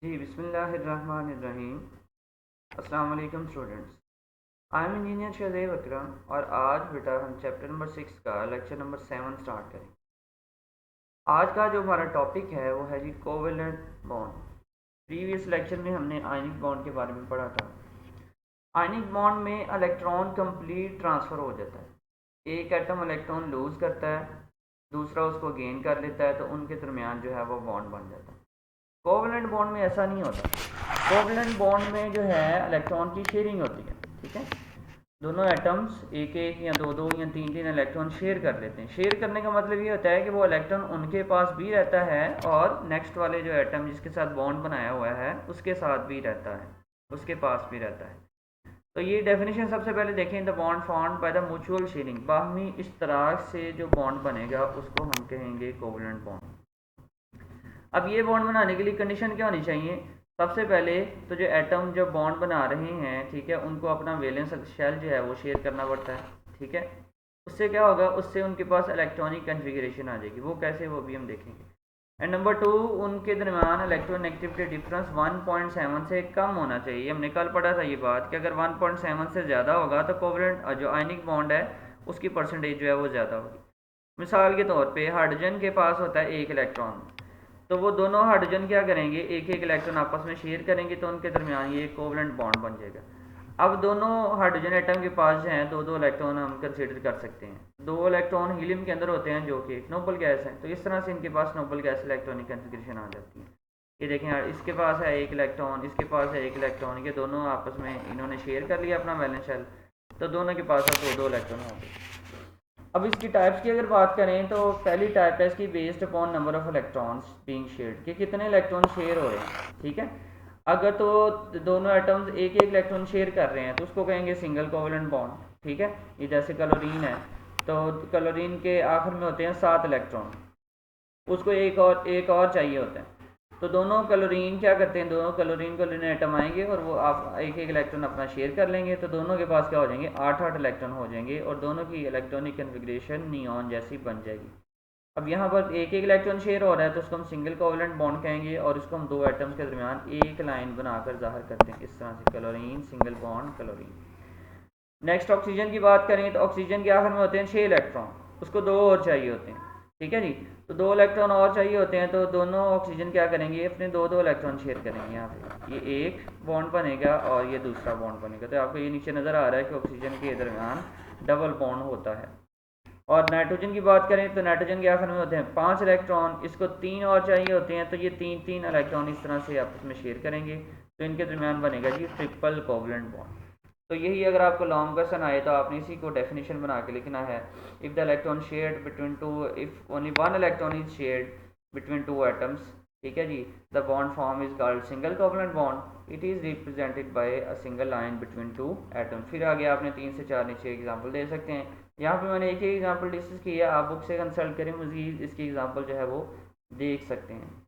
जी बिस्मिल्लाहिर्रहमानिर्रहीम। अस्सलाम वालेकुम students. I am engineer Shahdev Akram और आज बेटा हम चैप्टर नंबर 6 का लेक्चर नंबर 7 स्टार्ट करें। आज का जो हमारा टॉपिक है वो है जी कोवेलेंट बॉन्ड। प्रीवियस लेक्चर में हमने आयनिक बॉन्ड के बारे में पढ़ा था। आयनिक बॉन्ड में इलेक्ट्रॉन कंप्लीट ट्रांसफ़र हो जाता है। एक एटम इलेक्ट्रॉन लूज़ करता है, दूसरा उसको गेन कर लेता है, तो उनके दरमियान जो है वो बॉन्ड बन जाता है। कोवेलेंट बॉन्ड में ऐसा नहीं होता। कोवेलेंट बॉन्ड में जो है इलेक्ट्रॉन की शेयरिंग होती है। ठीक है, दोनों एटम्स एक एक या दो दो या तीन तीन इलेक्ट्रॉन शेयर कर लेते हैं। शेयर करने का मतलब ये होता है कि वो इलेक्ट्रॉन उनके पास भी रहता है और नेक्स्ट वाले जो एटम जिसके साथ बॉन्ड बनाया हुआ है उसके साथ भी रहता है, उसके पास भी रहता है। तो ये डेफिनेशन सबसे पहले देखें, the bond formed by the mutual sharing. बाहमी इश्तराक से जो बॉन्ड बनेगा उसको हम कहेंगे कोवेलेंट बॉन्ड। अब ये बॉन्ड बनाने के लिए कंडीशन क्या होनी चाहिए? सबसे पहले तो जो एटम जब बॉन्ड बना रहे हैं, ठीक है, उनको अपना वैलेंस शेल जो है वो शेयर करना पड़ता है। ठीक है, उससे क्या होगा, उससे उनके पास इलेक्ट्रॉनिक कन्फिगरेशन आ जाएगी। वो कैसे, वो भी हम देखेंगे। एंड नंबर 2, उनके दरमियान इलेक्ट्रोनेगेटिविटी डिफरेंस 1.7 से कम होना चाहिए। हमने कल पढ़ा था ये बात कि अगर 1.7 से ज़्यादा होगा तो कोवेलेंट जो आयनिक बॉन्ड है उसकी परसेंटेज जो है वो ज़्यादा होगी। मिसाल के तौर पे हाइड्रोजन के पास होता है एक इलेक्ट्रॉन, तो वो दोनों हाइड्रोजन क्या करेंगे, एक एक इलेक्ट्रॉन आपस में शेयर करेंगे, तो उनके दरमियान ये कोवेलेंट बॉन्ड बन जाएगा। अब दोनों हाइड्रोजन एटम के पास जो हैं दो दो इलेक्ट्रॉन हम कंसीडर कर सकते हैं। दो इलेक्ट्रॉन हीलियम के अंदर होते हैं जो कि नोबल गैस है, तो इस तरह से इनके पास नोबल गैस इलेक्ट्रॉनिक कन्फिगरेशन आ जाती है। ये देखें यार, इसके पास है एक इलेक्ट्रॉन, इसके पास है एक इलेक्ट्रॉन, ये दोनों आपस में इन्होंने शेयर कर लिया अपना वैलेंस शेल, तो दोनों के पास अब दो दो इलेक्ट्रॉन हो गए। अब इसकी टाइप्स की अगर बात करें तो पहली टाइप है इसकी based upon number of electrons being shared, कि कितने इलेक्ट्रॉन शेयर हो रहे हैं। ठीक है, अगर तो दोनों एटम्स एक एक इलेक्ट्रॉन शेयर कर रहे हैं तो उसको कहेंगे सिंगल कोवेलेंट बॉन्ड। ठीक है, ये जैसे क्लोरीन है, तो क्लोरीन के आखिर में होते हैं 7 इलेक्ट्रॉन, उसको एक और चाहिए होता है। तो दोनों क्लोरीन क्या करते हैं, दोनों क्लोरीन एटम आएंगे और वो आप एक एक इलेक्ट्रॉन अपना शेयर कर लेंगे, तो दोनों के पास क्या हो जाएंगे, 8 इलेक्ट्रॉन हो जाएंगे और दोनों की इलेक्ट्रॉनिक कन्फिग्रेशन नियॉन जैसी बन जाएगी। अब यहाँ पर एक एक इलेक्ट्रॉन शेयर हो रहा है तो उसको हम सिंगल कोवेलेंट बॉन्ड कहेंगे और इसको हम दो एटम्स के दरमियान एक लाइन बनाकर जाहिर करते हैं इस तरह से, chlorine single bond chlorine. Next oxygen की बात करें तो ऑक्सीजन के आखिर में होते हैं 6 इलेक्ट्रॉन, उसको दो और चाहिए होते हैं। ठीक है जी, तो 2 इलेक्ट्रॉन और चाहिए होते हैं, तो दोनों ऑक्सीजन क्या करेंगे, अपने दो दो इलेक्ट्रॉन शेयर करेंगे। यहाँ पे ये एक बॉन्ड बनेगा और ये दूसरा बॉन्ड बनेगा, तो आपको ये नीचे नज़र आ रहा है कि ऑक्सीजन के दरमियान डबल बॉन्ड होता है। और नाइट्रोजन की बात करें तो नाइट्रोजन के आखिर में होते हैं 5 इलेक्ट्रॉन, इसको 3 और चाहिए होते हैं, तो ये तीन तीन इलेक्ट्रॉन इस तरह से आपस में शेयर करेंगे, तो इनके दरमियान बनेगा जी ट्रिपल कोवेलेंट बॉन्ड। तो यही अगर आपको लॉन्ग क्वेश्चन आए तो आपने इसी को डेफिनेशन बना के लिखना है। If the electron shared between two, if only one electron is shared between two atoms, ठीक है जी, the bond form is called single covalent bond. It is represented by a single line between two atoms. फिर आगे आपने 3 से 4 नीचे example दे सकते हैं। यहाँ पे मैंने एक ही एग्जाम्पल डिस्कस किया, आप बुक से कंसल्ट करें, मजीद इसकी एग्जाम्पल जो है वो देख सकते हैं।